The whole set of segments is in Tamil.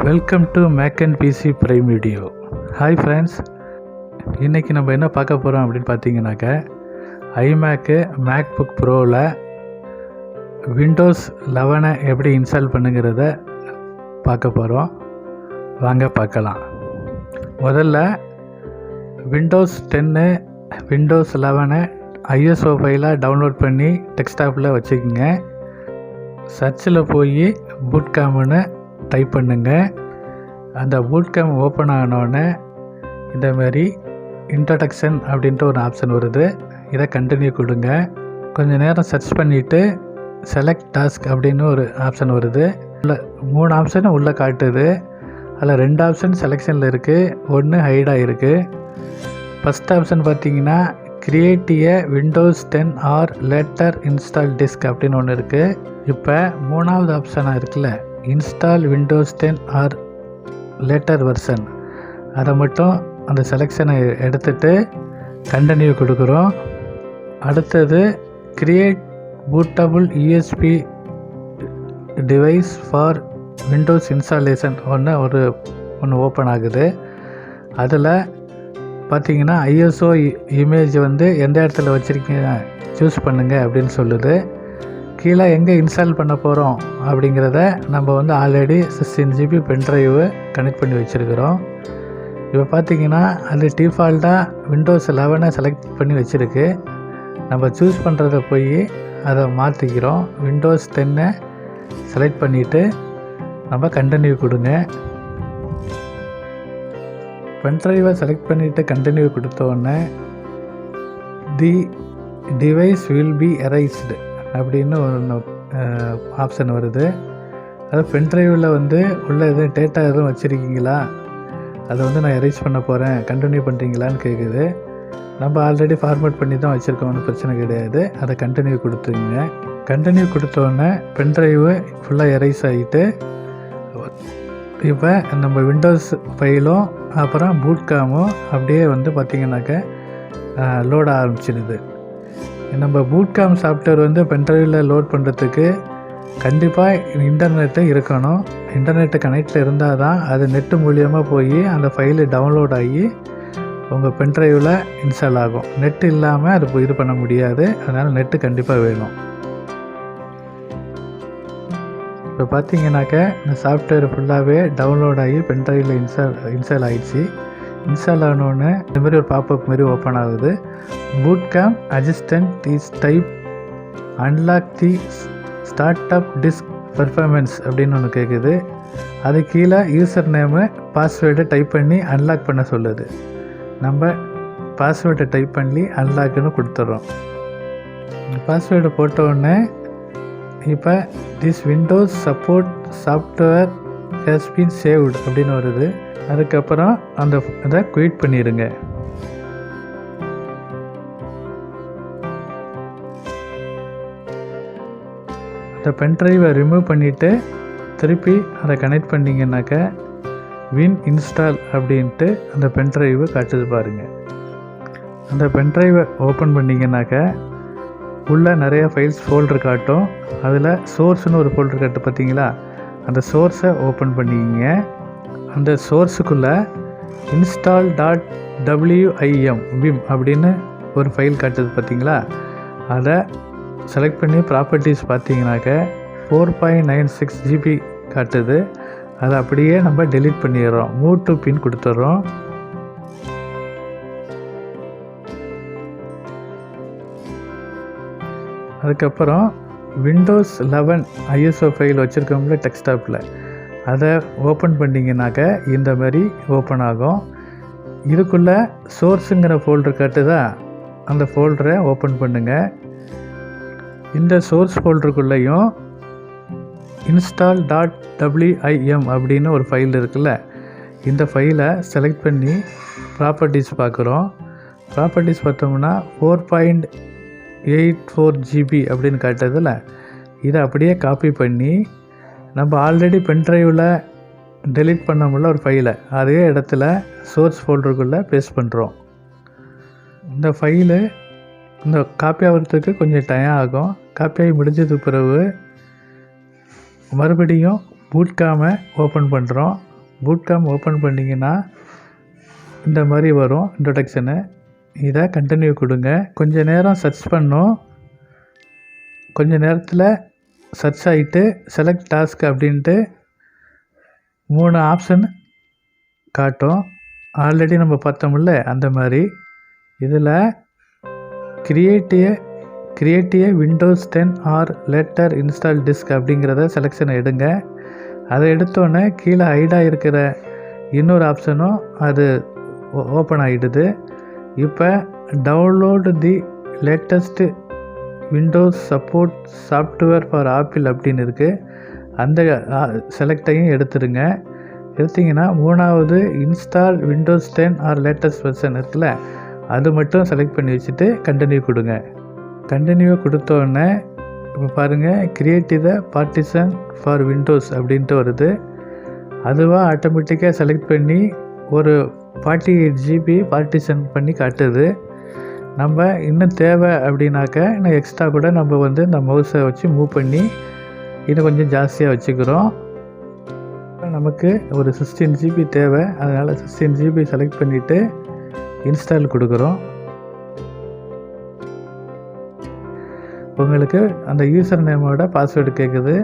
Welcome to Mac and PC prime video. Hi friends, இன்றைக்கி நம்ம என்ன பார்க்க போகிறோம் அப்படின்னு பார்த்தீங்கன்னாக்க ஐமேக்கு மேக்புக் ப்ரோவில் விண்டோஸ் 11 எப்படி இன்ஸ்டால் பண்ணுங்கிறத பார்க்க போகிறோம். வாங்க பார்க்கலாம். முதல்ல விண்டோஸ் 10 விண்டோஸ் 11 ஐஎஸ்ஓ ஃபைலாக டவுன்லோட் பண்ணி டெஸ்க்டாப்பில் வச்சுக்கோங்க. சர்ச்சில் போய் பூட்காம்னு டைப் பண்ணுங்கள். அந்த பூட்காம் ஓப்பன் ஆனோடனே இந்தமாரி இன்ட்ரடக்ஷன் அப்படின்ட்டு ஒரு ஆப்ஷன் வருது. இதை கண்டினியூ கொடுங்க. கொஞ்சம் நேரம் சர்ச் பண்ணிவிட்டு செலக்ட் டாஸ்க் அப்படின்னு ஒரு ஆப்ஷன் வருது. உள்ள 3 ஆப்ஷன் உள்ளே காட்டுது. அதில் 2 ஆப்ஷன் செலெக்ஷனில் இருக்குது, 1 ஹைடாக இருக்குது. ஃபஸ்ட் ஆப்ஷன் பார்த்தீங்கன்னா கிரியேட் எ Windows 10 R later install disk அப்படின்னு ஒன்று இருக்குது. இப்போ 3வது ஆப்ஷனாக இருக்குல்ல, install Windows 10 R later version, அதை மட்டும் அந்த செலெக்ஷனை எடுத்துகிட்டு கண்டினியூ கொடுக்குறோம். அடுத்தது create bootable USB device for Windows installation ஒன்று ஓப்பன் ஆகுது. அதில் பார்த்தீங்கன்னா ஐஎஸ்ஓ இமேஜ் எந்த இடத்துல வச்சுருக்கீங்க சூஸ் பண்ணுங்கள் அப்படின்னு சொல்லுது. கீழே எங்கே இன்ஸ்டால் பண்ண போகிறோம் அப்படிங்கிறத நம்ம ஆல்ரெடி 16 GB பென்ட்ரைவு கனெக்ட் பண்ணி வச்சுருக்கிறோம். இப்போ பார்த்தீங்கன்னா அது டிஃபால்ட்டாக விண்டோஸ் 11 செலக்ட் பண்ணி வச்சுருக்கு. நம்ம சூஸ் பண்ணுறத போய் அதை மாற்றிக்கிறோம். விண்டோஸ் 10 செலக்ட் பண்ணிவிட்டு நம்ம கண்டினியூ கொடுங்க. பென்ட்ரைவை செலக்ட் பண்ணிவிட்டு கண்டினியூ கொடுத்தோடனே the device will be erased அப்படின்னு ஒன்று ஆப்ஷன் வருது. அது பென்ட்ரைவில் உள்ள எதுவும் டேட்டா எதுவும் வச்சுருக்கீங்களா, அதை நான் எரேஸ் பண்ண போகிறேன், கண்டினியூ பண்ணுறீங்களான்னு கேட்குது. நம்ம ஆல்ரெடி ஃபார்மேட் பண்ணி தான் வச்சுருக்கோம், ஒன்றும் பிரச்சனை கிடையாது. அதை கண்டினியூ கொடுத்துங்க. கண்டினியூ கொடுத்தோடனே பென்ட்ரைவு ஃபுல்லாக எரேஸ் ஆகிட்டு இப்போ நம்ம விண்டோஸ் ஃபைலும் அப்புறம் பூட்காமும் அப்படியே பார்த்திங்கனாக்க லோட ஆரம்பிச்சிடுது. நம்ம பூட்காம் சாஃப்ட்வேர் பென்ட்ரைவில் லோட் பண்ணுறதுக்கு கண்டிப்பாக இன்டர்நெட்டு இருக்கணும். இன்டர்நெட்டு கனெக்டில் இருந்தால் தான் அது நெட்டு மூலியமாக போய் அந்த ஃபைலு டவுன்லோட் ஆகி உங்கள் பென்ட்ரைவில் இன்ஸ்டால் ஆகும். நெட்டு இல்லாமல் அது இது பண்ண முடியாது. அதனால் நெட்டு கண்டிப்பாக வேணும். இப்போ பார்த்தீங்கன்னாக்க இந்த சாஃப்ட்வேர் ஃபுல்லாகவே டவுன்லோட் ஆகி பென்ட்ரைவில் இன்ஸ்டால் ஆகிடுச்சு. இன்ஸ்டால் ஆனோடனே இந்த மாதிரி ஒரு பாப்அப் மாதிரி ஓப்பன் ஆகுது. Boot Camp assistant is type unlock the start up disk performance அப்படின்னு ஒன்று கேட்குது. அது கீழே யூசர் நேமு பாஸ்வேர்டை டைப் பண்ணி அன்லாக் பண்ண சொல்லுது. நம்ம பாஸ்வேர்டை டைப் பண்ணி அன்லாக்குன்னு கொடுத்துட்றோம். பாஸ்வேர்டை போட்டோடனே இப்போ this Windows support software has been saved அப்படின்னு வருது. அதுக்கப்புறம் அதை குயிட் பண்ணிடுங்க. அந்த பென்ட்ரைவை ரிமூவ் பண்ணிவிட்டு திருப்பி அதை கனெக்ட் பண்ணிங்கன்னாக்க வின் இன்ஸ்டால் அப்படின்ட்டு அந்த பென்ட்ரைவை காட்டுது பாருங்கள். அந்த பென்ட்ரைவை ஓப்பன் பண்ணிங்கன்னாக்க உள்ளே நிறைய ஃபைல்ஸ் ஃபோல்டர் காட்டும். அதில் சோர்ஸ்னு ஒரு ஃபோல்டர் காட்டு பார்த்தீங்களா, அந்த சோர்ஸை ஓப்பன் பண்ணிக்கிங்க. அந்த சோர்ஸுக்குள்ளே install.wim விம் அப்படின்னு ஒரு ஃபைல் காட்டுது பார்த்தீங்களா, அதை செலக்ட் பண்ணி ப்ராப்பர்ட்டிஸ் பார்த்தீங்கன்னாக்க 4.96 GB காட்டுது. அதை அப்படியே நம்ம டெலீட் பண்ணிடுறோம். மூவ் டு பின் கொடுத்துட்றோம். அதுக்கப்புறம் விண்டோஸ் 11 ஐஎஸ்ஓ ஃபைல் வச்சுருக்கவங்கள டெஸ்க்டாப்பில் அதை ஓப்பன் பண்ணிங்கனாக்க இந்த மாதிரி ஓப்பன் ஆகும். இதுக்குள்ளே சோர்ஸுங்கிற ஃபோல்டர் காட்டுதா, அந்த ஃபோல்டரை ஓப்பன் பண்ணுங்கள். இந்த சோர்ஸ் ஃபோல்டருக்குள்ளேயும் install.wim அப்படின்னு ஒரு ஃபைல் இருக்குல்ல, இந்த ஃபைலை செலக்ட் பண்ணி ப்ராப்பர்ட்டிஸ் பார்க்குறோம். ப்ராப்பர்ட்டிஸ் பார்த்தோம்னா 4.84 GB அப்படின்னு காட்டுறதில்ல, இதை அப்படியே காப்பி பண்ணி நம்ம ஆல்ரெடி பென்ட்ரைவில் டெலீட் பண்ண முடியல ஒரு ஃபைலை அதே இடத்துல சோர்ஸ் ஃபோல்டருக்குள்ளே பேஸ்ட் பண்ணுறோம். இந்த ஃபைலு இந்த காப்பி ஆகிறதுக்கு கொஞ்சம் டைம் ஆகும். காப்பியாகி முடிஞ்சதுக்கு பிறகு மறுபடியும் பூட்காமை ஓப்பன் பண்ணுறோம். பூட் கேம்ப் ஓப்பன் பண்ணிங்கன்னா இந்த மாதிரி வரும் இன்ட்ரொடக்ஷனு. இதை கண்டினியூ கொடுங்க. கொஞ்சம் நேரம் சர்ச் பண்ணோம். கொஞ்சம் நேரத்தில் சர்ச் ஆகிட்டு செலக்ட் டாஸ்க் அப்படின்ட்டு 3 ஆப்ஷன் காட்டும். ஆல்ரெடி நம்ம பார்த்தோம்ல அந்த மாதிரி. இதில் கிரியேட் ஏ Windows 10 R later install disk அப்படிங்கிறத செலெக்ஷனை எடுங்க. அதை எடுத்தோன்னே கீழே ஹைடாக இருக்கிற இன்னொரு ஆப்ஷனும் அது ஓப்பன் ஆகிடுது. இப்போ download the latest Windows support software for Apple அப்படின்னு இருக்குது. அந்த செலக்டையும் எடுத்துருங்க. எடுத்திங்கன்னா 3வது install Windows 10 or latest version இருக்குல்ல, அது மட்டும் செலக்ட் பண்ணி வச்சுட்டு கண்டினியூ கொடுங்க. கண்டினியூ கொடுத்தோடனே இப்போ பாருங்கள், create the partition for Windows அப்படின்ட்டு வருது. அதுவாக ஆட்டோமேட்டிக்காக செலக்ட் பண்ணி ஒரு 48 GB பார்ட்டிஷன் பண்ணி காட்டுது. நம்ம இன்னும் தேவை அப்படின்னாக்க இன்னும் எக்ஸ்ட்ரா கூட நம்ம இந்த மவுஸை வச்சு மூவ் பண்ணி இன்னும் கொஞ்சம் ஜாஸ்தியாக வச்சுக்கிறோம். நமக்கு ஒரு 16 GB தேவை, அதனால் 16 GB செலக்ட் பண்ணிவிட்டு இன்ஸ்டால் கொடுக்குறோம். உங்களுக்கு அந்த யூசர் நேமோட பாஸ்வேர்டு கேட்குது.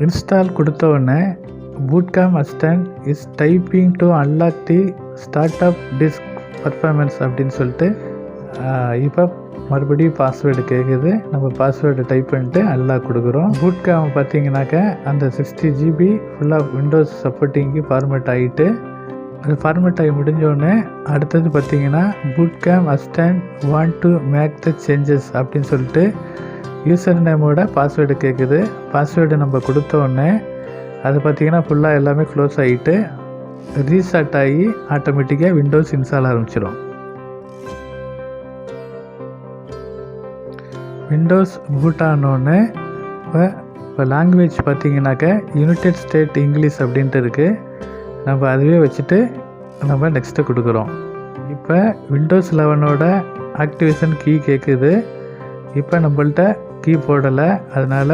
இன்ஸ்டால் கொடுத்த உடனே boot camp assistant is typing to unlock the start up disk performance அப்படின்னு சொல்லிட்டு இப்போ மறுபடியும் பாஸ்வேர்டு கேட்குது. நம்ம பாஸ்வேர்டு டைப் பண்ணிட்டு அன்லாக் கொடுக்குறோம். பூட் கேம்ப் பார்த்தீங்கன்னாக்கா அந்த 60 GB ஃபுல்லாக விண்டோஸ் சப்போர்ட்டிங்கு ஃபார்மேட் ஆகிட்டு, அது ஃபார்மேட் ஆகி முடிஞ்சோடனே அடுத்தது பார்த்தீங்கன்னா boot camp assistant want to make the changes அப்படின்னு சொல்லிட்டு யூசர் நேமோட பாஸ்வேர்டு கேட்குது. பாஸ்வேர்டு நம்ம கொடுத்தோடனே அது பார்த்திங்கன்னா ஃபுல்லாக எல்லாமே க்ளோஸ் ஆகிட்டு ரீஸ்டார்ட் ஆகி ஆட்டோமேட்டிக்காக விண்டோஸ் இன்ஸ்டால் ஆரம்பிச்சிடும். விண்டோஸ் பூட் ஆனோடனே இப்போ லாங்குவேஜ் பார்த்திங்கனாக்கா யுனைடெட் ஸ்டேட் இங்கிலீஷ் அப்படின்ட்டு இருக்குது. நம்ம அதுவே வச்சுட்டு நம்ம நெக்ஸ்ட்டு கொடுக்குறோம். இப்போ விண்டோஸ் 11ஓட ஆக்டிவேஷன் கீ கேட்குது. இப்போ நம்மள்ட்ட கீ போடலை, அதனால்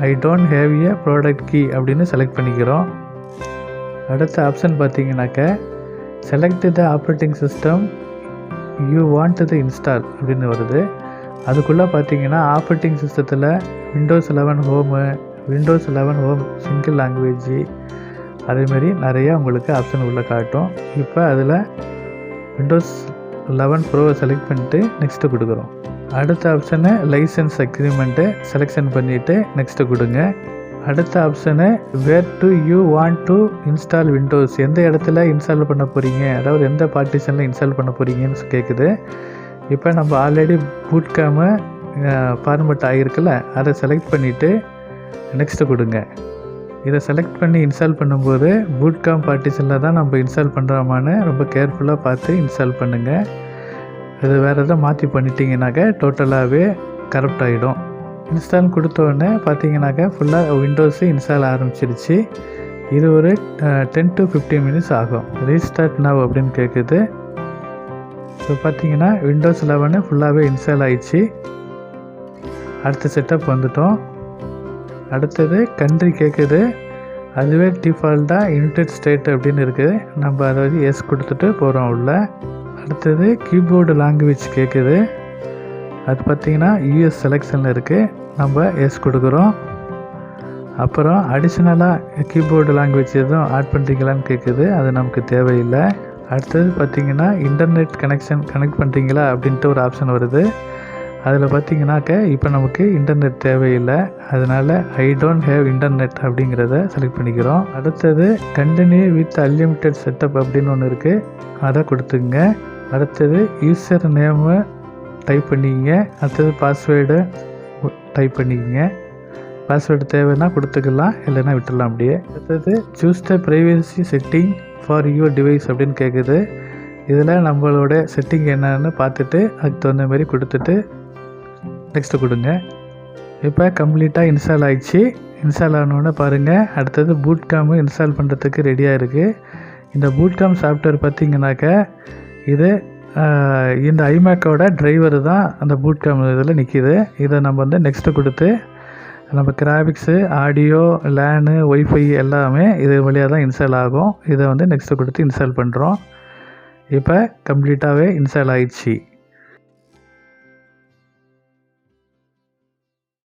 I don't have a product key அப்படின்னு செலக்ட் பண்ணிக்கிறோம். அடுத்த ஆப்ஷன் பார்த்தீங்கன்னாக்க select the operating system you want the install அப்படின்னு வருது. அதுக்குள்ளே பார்த்தீங்கன்னா ஆப்ரேட்டிங் சிஸ்டத்தில் Windows 11 home, Windows 11 home single language, அதேமாரி நிறையா உங்களுக்கு ஆப்ஷன் உள்ளே காட்டும். இப்போ அதில் விண்டோஸ் 11 ப்ரோவை செலக்ட் பண்ணிட்டு நெக்ஸ்ட்டு கொடுக்குறோம். அடுத்த ஆப்ஷனை லைசன்ஸ் அக்ரிமெண்ட்டு செலெக்ஷன் பண்ணிவிட்டு நெக்ஸ்ட்டு கொடுங்க. அடுத்த option where do you want to install Windows, எந்த இடத்துல இன்ஸ்டால் பண்ண போகிறீங்க, அதாவது எந்த பார்ட்டிஷனில் இன்ஸ்டால் பண்ண போகிறீங்கன்னு கேட்குது. இப்போ நம்ம ஆல்ரெடி பூட் கேம்ப் ஃபார்மேட் ஆகிருக்குல்ல, அதை செலக்ட் பண்ணிவிட்டு நெக்ஸ்ட்டு கொடுங்க. இதை செலக்ட் பண்ணி இன்ஸ்டால் பண்ணும்போது பூட் கேம்ப் பார்ட்டிஷனில் தான் நம்ம இன்ஸ்டால் பண்ணுறோமான்னு ரொம்ப கேர்ஃபுல்லாக பார்த்து இன்ஸ்டால் பண்ணுங்கள். இது வேறு எதாவது மாற்றி பண்ணிட்டீங்கன்னாக்க டோட்டலாகவே கரெக்ட் ஆகிடும். இன்ஸ்டால் கொடுத்தோடனே பார்த்தீங்கன்னாக்கா ஃபுல்லாக விண்டோஸு இன்ஸ்டால் ஆரம்பிச்சிருச்சு. இது ஒரு 10 to 15 minutes ஆகும். ரீஸ்டார்ட் நவ் அப்படின்னு கேட்குது. இப்போ பார்த்தீங்கன்னா விண்டோஸ் 11 ஃபுல்லாகவே இன்ஸ்டால் ஆகிடுச்சு. அடுத்த செட்டப் வந்துட்டோம். அடுத்தது கண்ட்ரி கேட்குது. அதுவே டிஃபால்ட்டாக யுனைடெட் ஸ்டேட் அப்படின்னு இருக்குது. நம்ம அதை வந்து எஸ் கொடுத்துட்டு போகிறோம் உள்ள. அடுத்தது கீபோர்டு லாங்குவேஜ் கேட்குது. அது பார்த்திங்கன்னா யூஎஸ் செலெக்ஷனில் இருக்குது, நம்ம எஸ் கொடுக்குறோம். அப்புறம் அடிஷ்னலாக கீபோர்டு லாங்குவேஜ் எதுவும் ஆட் பண்ணுறீங்களான்னு கேட்குது, அது நமக்கு தேவையில்லை. அடுத்தது பார்த்திங்கன்னா இன்டர்நெட் கனெக்ட் பண்ணுறீங்களா அப்படின்ட்டு ஒரு ஆப்ஷன் வருது. அதில் பார்த்திங்கனாக்க இப்போ நமக்கு இன்டர்நெட் தேவையில்லை, அதனால் ஐ டோன்ட் ஹேவ் இன்டர்நெட் அப்படிங்கிறத செலக்ட் பண்ணிக்கிறோம். அடுத்தது கண்டினியூ வித் அன்லிமிட்டெட் செட்டப் அப்படின்னு ஒன்று இருக்குது, அதை கொடுத்துங்க. அடுத்தது யூசர் நேமு டைப் பண்ணிக்கிங்க. அடுத்தது பாஸ்வேர்டு டைப் பண்ணிக்கிங்க. பாஸ்வேர்டு தேவைன்னா கொடுத்துக்கலாம், இல்லைன்னா விட்டுடலாம் அப்படியே. அடுத்தது choose the privacy setting for your device அப்படின்னு கேட்குது. இதில் நம்மளோட செட்டிங் என்னன்னு பார்த்துட்டு அதுக்கு தகுந்த மாதிரி கொடுத்துட்டு நெக்ஸ்ட்டு கொடுங்க. இப்போ கம்ப்ளீட்டாக இன்ஸ்டால் ஆகிடுச்சு. இன்ஸ்டால் ஆனோடனே பாருங்கள், அடுத்தது பூட் கேம்ப் இன்ஸ்டால் பண்ணுறதுக்கு ரெடியாக இருக்குது. இந்த பூட் கேம்ப் சாஃப்ட்வேர் பார்த்திங்கனாக்கா இது இந்த ஐமேக்கோட டிரைவர் தான் அந்த பூட் கேம் இதில் நிற்கிது. இதை நம்ம வந்து நெக்ஸ்ட்டு கொடுத்து நம்ம கிராஃபிக்ஸு, ஆடியோ, லேனு, ஒய்ஃபை எல்லாமே இது வழியாக தான் இன்ஸ்டால் ஆகும். இதை வந்து நெக்ஸ்ட்டு கொடுத்து இன்ஸ்டால் பண்ணுறோம். இப்போ கம்ப்ளீட்டாகவே இன்ஸ்டால் ஆயிடுச்சு.